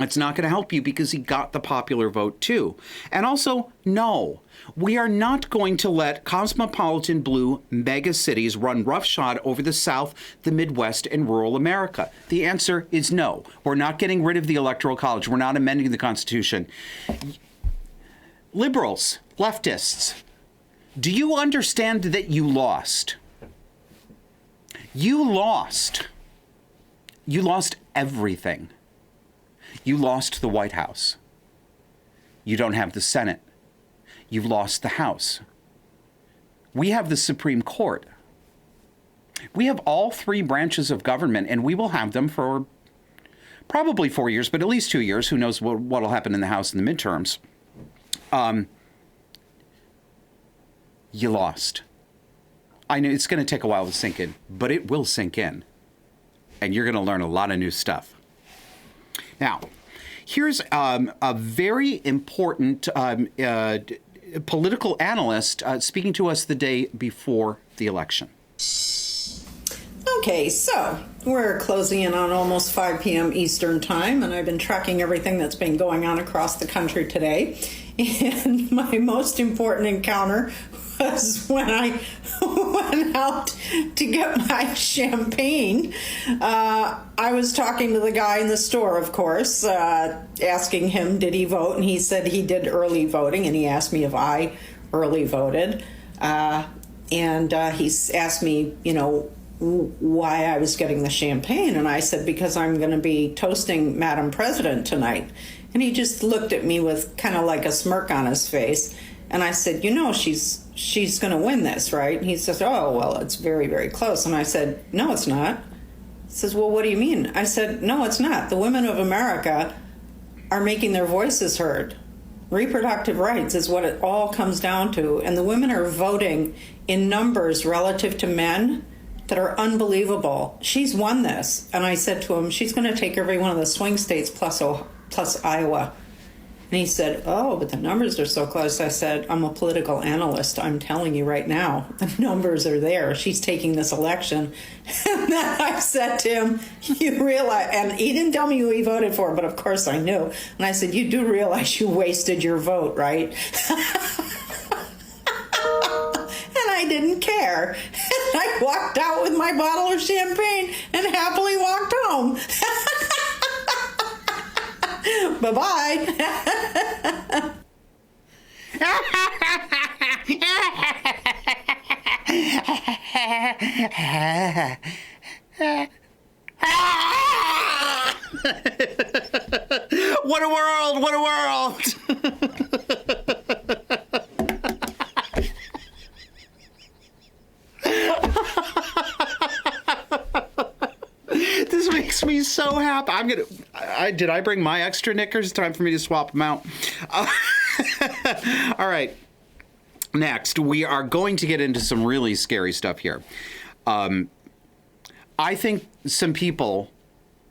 It's not going to help you because he got the popular vote too. And also, no, we are not going to let cosmopolitan blue mega cities run roughshod over the South, the Midwest, and rural America. The answer is no. We're not getting rid of the Electoral College. We're not amending the Constitution. Liberals, leftists, do you understand that you lost? You lost. You lost everything. You lost the White House. You don't have the Senate. You've lost the House. We have the Supreme Court. We have all three branches of government, and we will have them for probably 4 years, but at least 2 years. Who knows what will happen in the House in the midterms. You lost. I know it's going to take a while to sink in, but it will sink in. And you're going to learn a lot of new stuff. Now, here's a very important political analyst speaking to us the day before the election. Okay, so we're closing in on almost 5 p.m. Eastern time, and I've been tracking everything that's been going on across the country today. And my most important encounter was when I went out to get my champagne. I was talking to the guy in the store, of course, asking him, did he vote? And he said he did early voting, and he asked me if I early voted. And he asked me, why I was getting the champagne. And I said, because I'm going to be toasting Madam President tonight. And he just looked at me with kind of like a smirk on his face. And I said, she's going to win this, right? And he says, oh, well, it's very, very close. And I said, no, it's not. He says, well, what do you mean? I said, no, it's not. The women of America are making their voices heard. Reproductive rights is what it all comes down to. And the women are voting in numbers relative to men that are unbelievable. She's won this. And I said to him, she's going to take every one of the swing states plus Iowa. And he said, oh, but the numbers are so close. I said, I'm a political analyst. I'm telling you right now, the numbers are there. She's taking this election. And then I said to him, you realize, and he didn't tell me who he voted for, but of course I knew. And I said, you do realize you wasted your vote, right? And I didn't care. And I walked out with my bottle of champagne and happily walked home. Bye-bye. What a world! What a world! This makes me so happy. Did I bring my extra knickers? Time for me to swap them out. All right. Next, we are going to get into some really scary stuff here. I think some people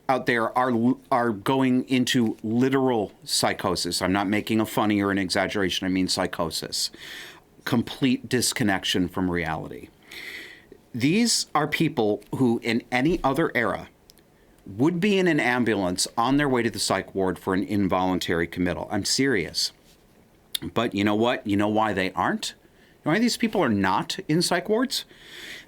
out there are going into literal psychosis. I'm not making a funny or an exaggeration. I mean psychosis. Complete disconnection from reality. These are people who, in any other era, would be in an ambulance on their way to the psych ward for an involuntary committal. I'm serious. But you know what? You know why they aren't? You know why these people are not in psych wards?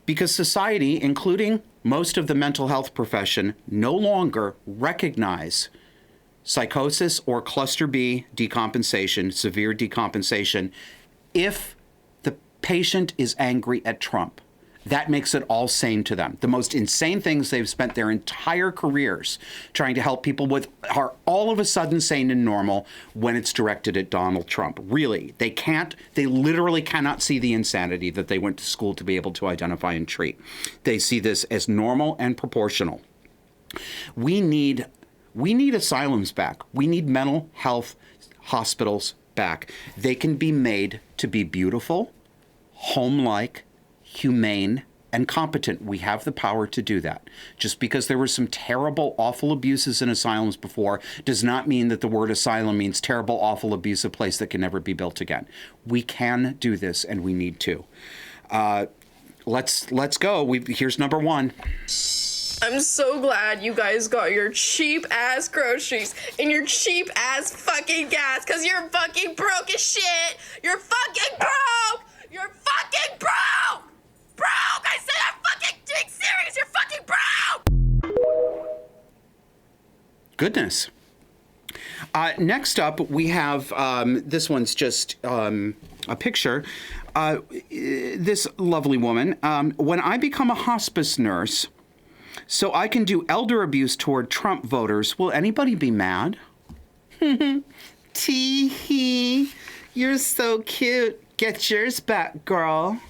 Because society, including most of the mental health profession, no longer recognize psychosis or cluster B decompensation, severe decompensation, if the patient is angry at Trump. That makes it all sane to them. The most insane things they've spent their entire careers trying to help people with are all of a sudden sane and normal when it's directed at Donald Trump. Really, they literally cannot see the insanity that they went to school to be able to identify and treat. They see this as normal and proportional. We need asylums back. We need mental health hospitals back. They can be made to be beautiful, home-like, humane, and competent. We have the power to do that. Just because there were some terrible, awful abuses in asylums before does not mean that the word asylum means terrible, awful, abusive place that can never be built again. We can do this, and we need to. Let's go. Here's number one. I'm so glad you guys got your cheap-ass groceries and your cheap-ass fucking gas, because you're fucking broke as shit. You're fucking broke. You're fucking broke. Broke! I said I'm fucking being serious! You're fucking broke! Goodness. Next up, we have, this one's just a picture. This lovely woman. When I become a hospice nurse, so I can do elder abuse toward Trump voters, will anybody be mad? Tee-hee. You're so cute. Get yours back, girl.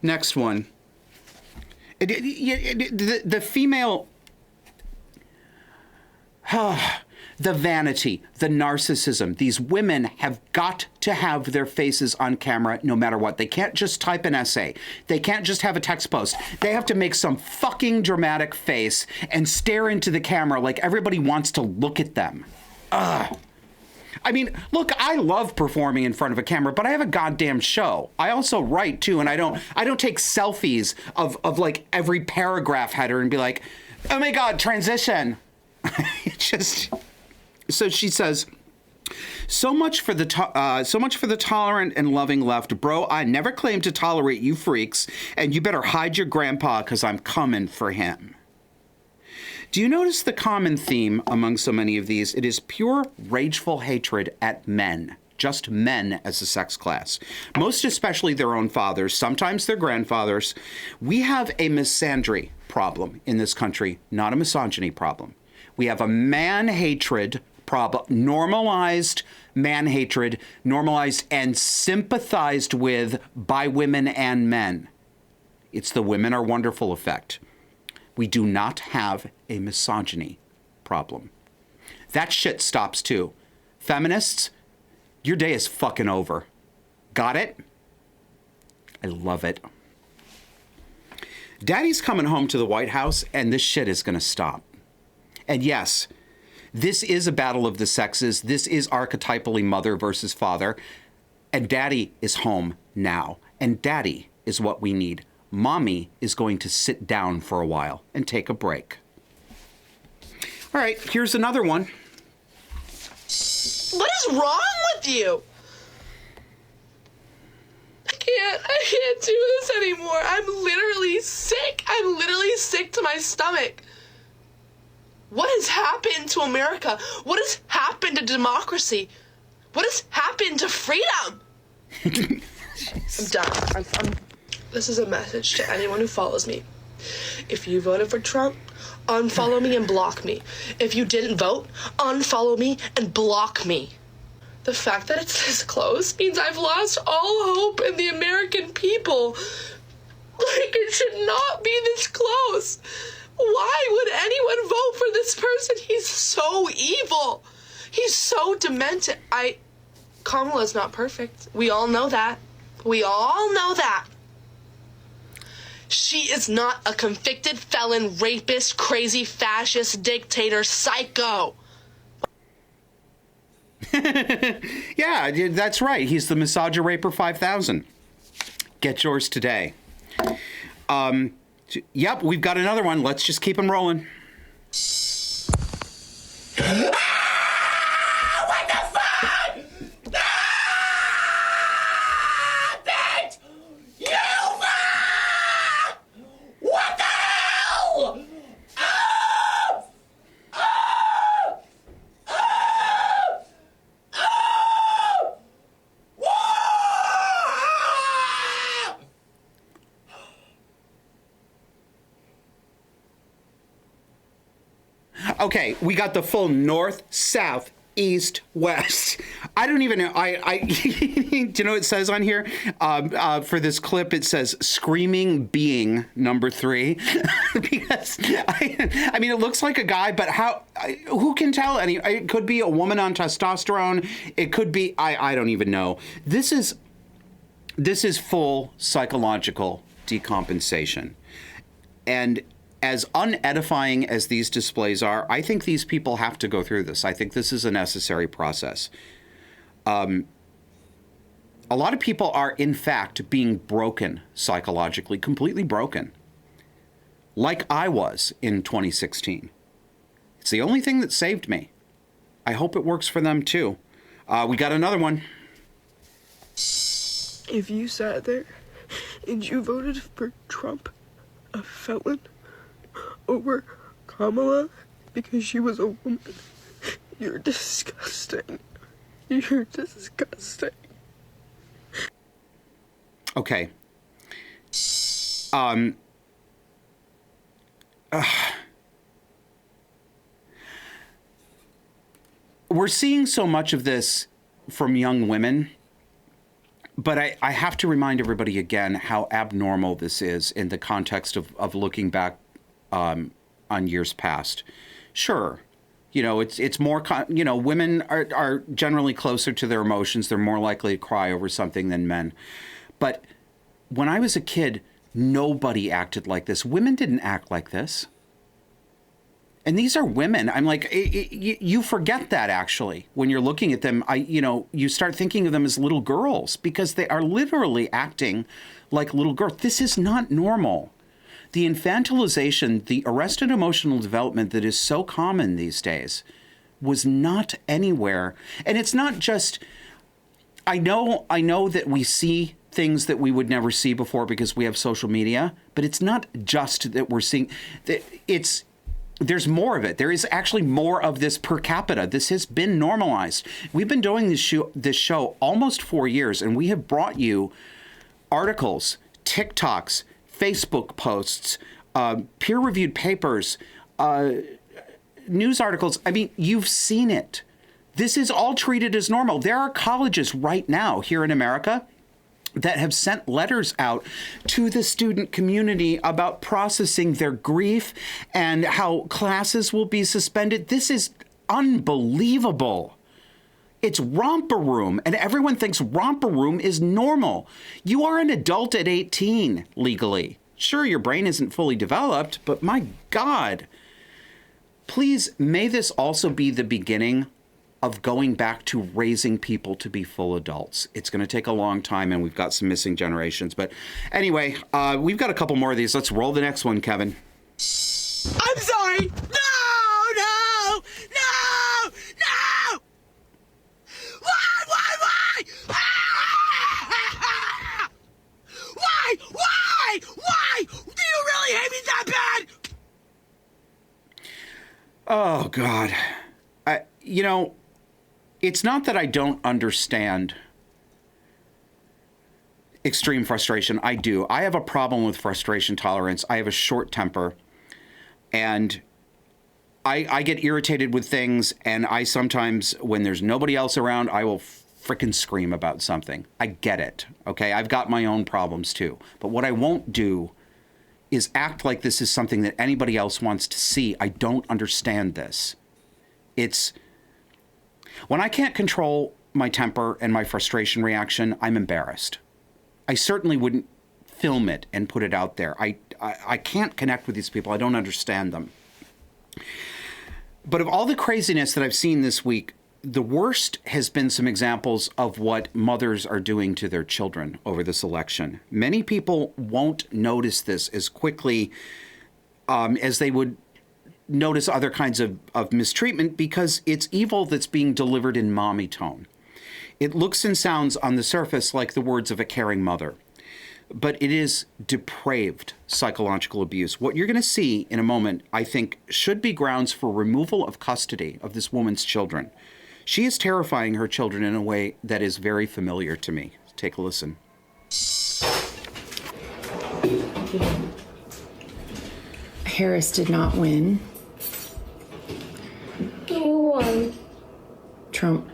Next one. The female... The vanity, the narcissism. These women have got to have their faces on camera no matter what. They can't just type an essay. They can't just have a text post. They have to make some fucking dramatic face and stare into the camera like everybody wants to look at them. Ugh. I mean, look, I love performing in front of a camera, but I have a goddamn show. I also write too, and I don't take selfies of like every paragraph header and be like, oh my God, transition. It's just. So she says, so much for the tolerant and loving left, bro. I never claimed to tolerate you freaks, and you better hide your grandpa because I'm coming for him. Do you notice the common theme among so many of these? It is pure rageful hatred at men, just men as a sex class, most especially their own fathers, sometimes their grandfathers. We have a misandry problem in this country, not a misogyny problem. We have a man hatred problem, normalized man hatred, normalized and sympathized with by women and men. It's the women are wonderful effect. We do not have a misogyny problem. That shit stops too. Feminists, your day is fucking over. Got it? I love it. Daddy's coming home to the White House, and this shit is going to stop. And yes, this is a battle of the sexes. This is archetypally mother versus father. And Daddy is home now. And Daddy is what we need. Mommy is going to sit down for a while and take a break. All right, here's another one. What is wrong with you? I can't do this anymore. I'm literally sick. I'm literally sick to my stomach. What has happened to America? What has happened to democracy? What has happened to freedom? I'm done. This is a message to anyone who follows me. If you voted for Trump, unfollow me and block me. If you didn't vote, unfollow me and block me. The fact that it's this close means I've lost all hope in the American people. Like, it should not be this close. Why would anyone vote for this person? He's so evil. He's so demented. Kamala's not perfect. We all know that. We all know that. She is not a convicted felon, rapist, crazy, fascist, dictator, psycho. Yeah, that's right. He's the Massager Raper 5000. Get yours today. Yep, we've got another one. Let's just keep them rolling. What the fuck? Bitch! You fuck! What the hell? Okay, we got the full north, south, east, west. I don't even know. Do you know what it says on here? For this clip, it says "screaming being number 3," because I mean, it looks like a guy, but who can tell? It could be a woman on testosterone. It could be I don't even know. This is full psychological decompensation, and as unedifying as these displays are, I think these people have to go through this. I think this is a necessary process. A lot of people are, in fact, being broken psychologically, completely broken, like I was in 2016. It's the only thing that saved me. I hope it works for them, too. We got another one. If you sat there and you voted for Trump, a felon, over Kamala because she was a woman, you're disgusting. You're disgusting. Okay. We're seeing so much of this from young women, but I have to remind everybody again how abnormal this is in the context of looking back on years past. Sure, You know, it's more, you know, women are generally closer to their emotions. They're more likely to cry over something than men. But when I was a kid, nobody acted like this. Women didn't act like this. And these are women. I'm like, you forget that actually when you're looking at them. You start thinking of them as little girls because they are literally acting like little girls. This is not normal. The infantilization, the arrested emotional development that is so common these days was not anywhere. And it's not just, I know that we see things that we would never see before because we have social media, but it's not just that we're seeing that there's more of it. There is actually more of this per capita. This has been normalized. We've been doing this show almost 4 years, and we have brought you articles, TikToks, Facebook posts, peer-reviewed papers, news articles. I mean, you've seen it. This is all treated as normal. There are colleges right now here in America that have sent letters out to the student community about processing their grief and how classes will be suspended. This is unbelievable. It's romper room, and everyone thinks romper room is normal. You are an adult at 18 legally. Sure, your brain isn't fully developed, but my God. Please, may this also be the beginning of going back to raising people to be full adults. It's going to take a long time, and we've got some missing generations. But anyway, we've got a couple more of these. Let's roll the next one, Kevin. I'm sorry. No! Why? Why? Do you really hate me that bad? Oh, God. It's not that I don't understand extreme frustration. I do. I have a problem with frustration tolerance. I have a short temper. And I get irritated with things. And I sometimes, when there's nobody else around, I will frickin' scream about something. I get it. Okay? I've got my own problems too. But what I won't do is act like this is something that anybody else wants to see. I don't understand this. When I can't control my temper and my frustration reaction, I'm embarrassed. I certainly wouldn't film it and put it out there. I can't connect with these people. I don't understand them. But of all the craziness that I've seen this week, the worst has been some examples of what mothers are doing to their children over this election. Many people won't notice this as quickly as they would notice other kinds of mistreatment because it's evil that's being delivered in mommy tone. It looks and sounds on the surface like the words of a caring mother, but it is depraved psychological abuse. What you're going to see in a moment, I think, should be grounds for removal of custody of this woman's children. She is terrifying her children in a way that is very familiar to me. Take a listen. Harris did not win. Who won? Trump.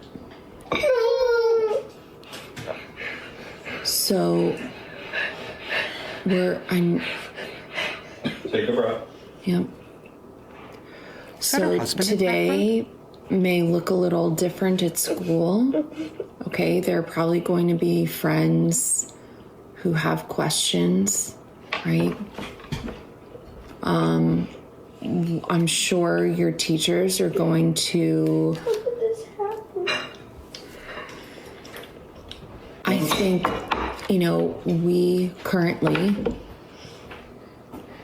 So I'm take a breath. Yep. So today may look a little different at school. Okay, there are probably going to be friends who have questions, right? I'm sure your teachers are going to. I think, we currently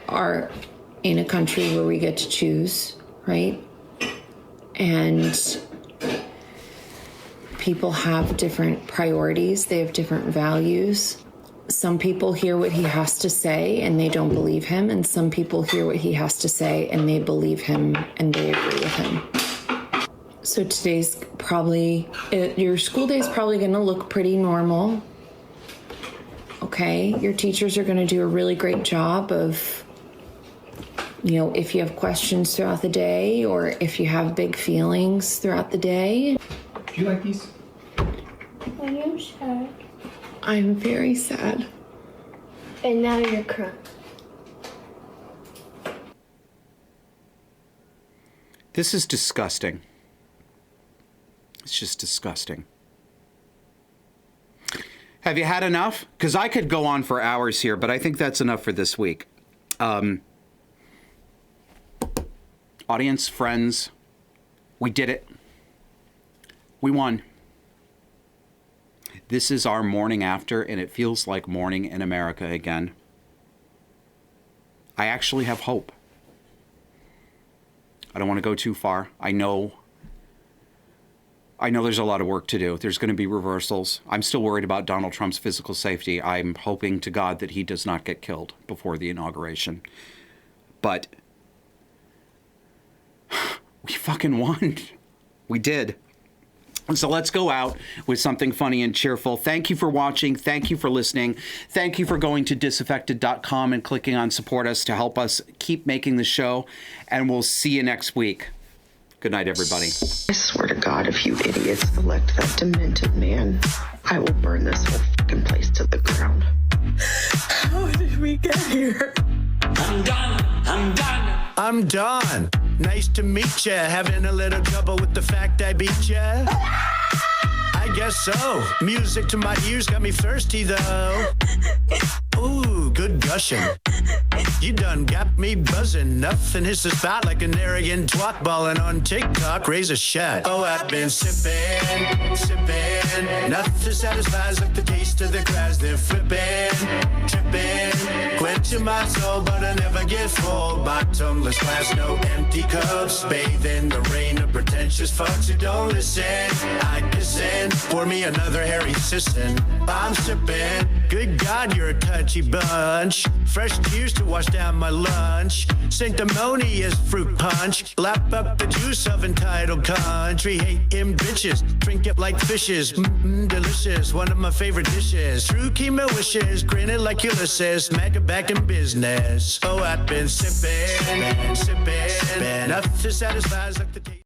are in a country where we get to choose, right? And people have different priorities, they have different values. Some people hear what he has to say and they don't believe him, and some people hear what he has to say and they believe him and they agree with him. So today's your school day is probably going to look pretty normal. Okay, your teachers are going to do a really great job of, if you have questions throughout the day or if you have big feelings throughout the day. Do you like these? Are you sad? I'm very sad. And now you're crying. This is disgusting. It's just disgusting. Have you had enough? Because I could go on for hours here, but I think that's enough for this week. Audience, friends, we did it. We won. This is our morning after, and it feels like morning in America again. I actually have hope. I don't want to go too far. I know there's a lot of work to do. There's going to be reversals. I'm still worried about Donald Trump's physical safety. I'm hoping to God that he does not get killed before the inauguration. But we fucking won. We did. So let's go out with something funny and cheerful. Thank you for watching. Thank you for listening. Thank you for going to disaffected.com and clicking on support us to help us keep making the show. And we'll see you next week. Good night, everybody. I swear to God, if you idiots elect that demented man, I will burn this whole fucking place to the ground. How did we get here? I'm done. I'm done. I'm done. Nice to meet ya. Having a little trouble with the fact I beat ya. I guess so. Music to my ears got me thirsty though. Ooh, good gushing. You done got me buzzing. Nothing hits the spot like an arrogant twat balling on TikTok. Raise a shot. Oh, I've been sipping, sipping. Nothing satisfies like the taste of the grass. They're flipping, tripping. Quenching my soul, but I never get full. Bottomless glass, no empty cups. Bathe in the rain of pretentious fucks who don't listen. I listen. Pour me another Harry Sisson. I'm sipping. Good God, you're a touchy bunch. Fresh tears to wash down my lunch. Sanctimonious fruit punch. Lap up the juice of entitled country. Hate him bitches. Drink it like fishes. Delicious. One of my favorite dishes. True chemo wishes. Grinning like Ulysses. Mega back in business. Oh, I've been sipping, sipping. Nothing satisfies like the taste.